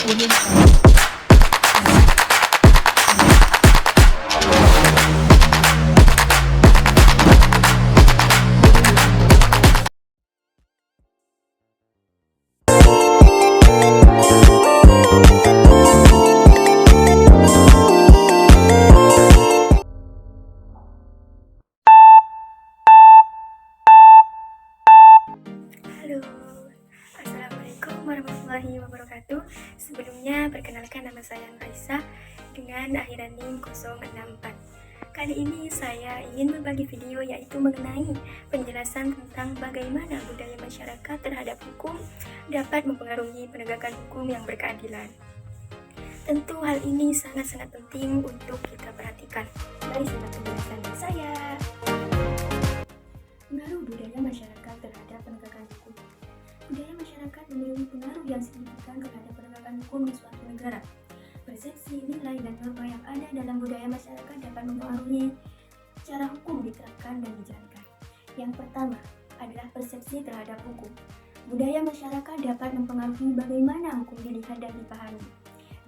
Halo, Assalamualaikum warahmatullahi wabarakatuh. Sebelumnya, perkenalkan nama saya Raisa dengan akhiran NIM 064. Kali ini saya ingin berbagi video yaitu mengenai penjelasan tentang bagaimana budaya masyarakat terhadap hukum dapat mempengaruhi penegakan hukum yang berkeadilan. Tentu hal ini sangat-sangat penting untuk kita perhatikan. Mari simak penjelasan saya. Pengaruh budaya masyarakat terhadap penegakan hukum. Budaya masyarakat memiliki pengaruh yang signifikan terhadap penegakan hukum di suatu negara. Persepsi, nilai, dan norma yang ada dalam budaya masyarakat dapat mempengaruhi cara hukum diterapkan dan dijalankan. Yang pertama adalah persepsi terhadap hukum. Budaya masyarakat dapat mempengaruhi bagaimana hukum dilihat dan dipahami.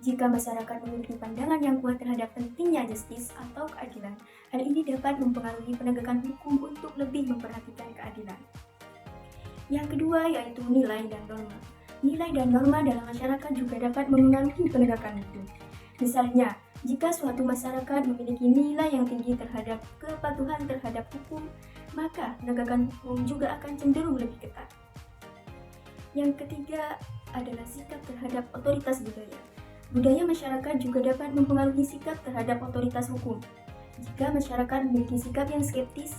Jika masyarakat memiliki pandangan yang kuat terhadap pentingnya justice atau keadilan, hal ini dapat mempengaruhi penegakan hukum untuk lebih memperhatikan keadilan. Yang kedua yaitu nilai dan norma. Nilai dan norma dalam masyarakat juga dapat memengaruhi penegakan hukum. Misalnya, jika suatu masyarakat memiliki nilai yang tinggi terhadap kepatuhan terhadap hukum, maka penegakan hukum juga akan cenderung lebih ketat. Yang ketiga adalah sikap terhadap otoritas budaya. Budaya masyarakat juga dapat mempengaruhi sikap terhadap otoritas hukum. Jika masyarakat memiliki sikap yang skeptis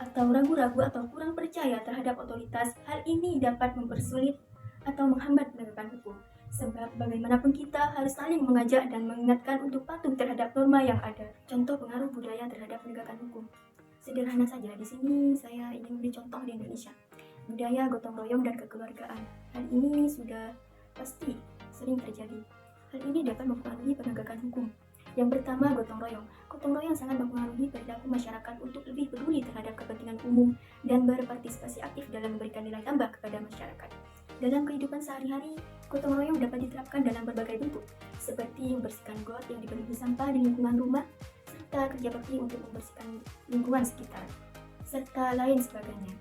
atau ragu-ragu atau kurang percaya terhadap otoritas, hal ini dapat mempersulit atau menghambat penegakan hukum. Sebab bagaimanapun kita harus saling mengajak dan mengingatkan untuk patuh terhadap norma yang ada. Contoh pengaruh budaya terhadap penegakan hukum. Sederhana saja, di sini saya ingin memberi contoh di Indonesia. Budaya gotong royong dan kekeluargaan. Hal ini sudah pasti sering terjadi. Hal ini dapat mempengaruhi penegakan hukum. Yang pertama, gotong royong. Gotong royong sangat mempengaruhi perilaku masyarakat untuk lebih peduli terhadap kepentingan umum dan berpartisipasi aktif dalam memberikan nilai tambah kepada masyarakat. Dalam kehidupan sehari-hari, gotong royong dapat diterapkan dalam berbagai bentuk, seperti membersihkan got yang dipenuhi sampah di lingkungan rumah, serta kerja bakti untuk membersihkan lingkungan sekitar, serta lain sebagainya.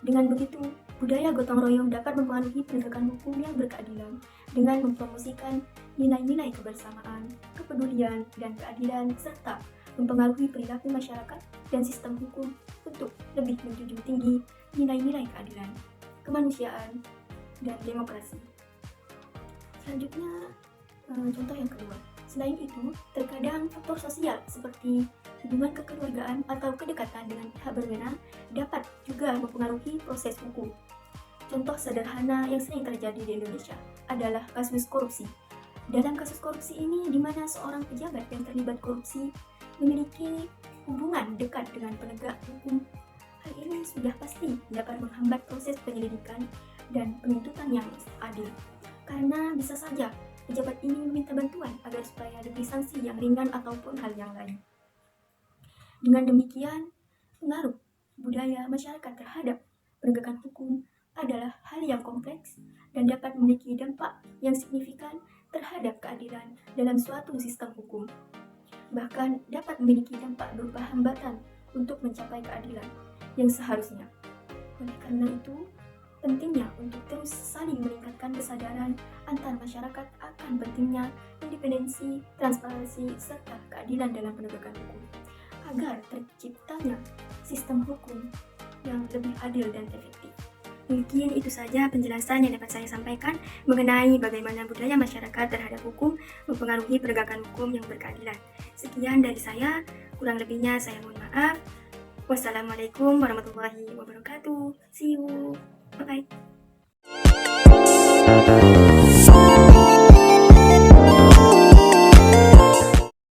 Dengan begitu, budaya gotong royong dapat mempengaruhi penegakan hukum yang berkeadilan dengan mempromosikan nilai-nilai kebersamaan, kepedulian, dan keadilan, serta mempengaruhi perilaku masyarakat dan sistem hukum untuk lebih menjunjung tinggi nilai-nilai keadilan, kemanusiaan, dan demokrasi. Selanjutnya, contoh yang kedua. Selain itu, terkadang faktor sosial seperti hubungan kekeluargaan atau kedekatan dengan pihak berwenang dapat juga mempengaruhi proses hukum. Contoh sederhana yang sering terjadi di Indonesia adalah kasus korupsi. Dalam kasus korupsi ini, di mana seorang pejabat yang terlibat korupsi memiliki hubungan dekat dengan penegak hukum, hal ini sudah pasti dapat menghambat proses penyelidikan dan penuntutan yang adil. Karena bisa saja pejabat ini meminta bantuan agar supaya diberi sanksi yang ringan ataupun hal yang lain. Dengan demikian, pengaruh budaya masyarakat terhadap penegakan hukum adalah hal yang kompleks dan dapat memiliki dampak yang signifikan terhadap keadilan dalam suatu sistem hukum. Bahkan dapat memiliki dampak berupa hambatan untuk mencapai keadilan yang seharusnya. Oleh karena itu, pentingnya untuk terus saling meningkatkan kesadaran antar masyarakat akan pentingnya independensi, transparansi, serta keadilan dalam penegakan hukum, agar terciptanya sistem hukum yang lebih adil dan efektif. Mungkin itu saja penjelasan yang dapat saya sampaikan mengenai bagaimana budaya masyarakat terhadap hukum mempengaruhi penegakan hukum yang berkeadilan. Sekian dari saya, kurang lebihnya saya mohon maaf. Wassalamualaikum warahmatullahi wabarakatuh. See you. Bye-bye.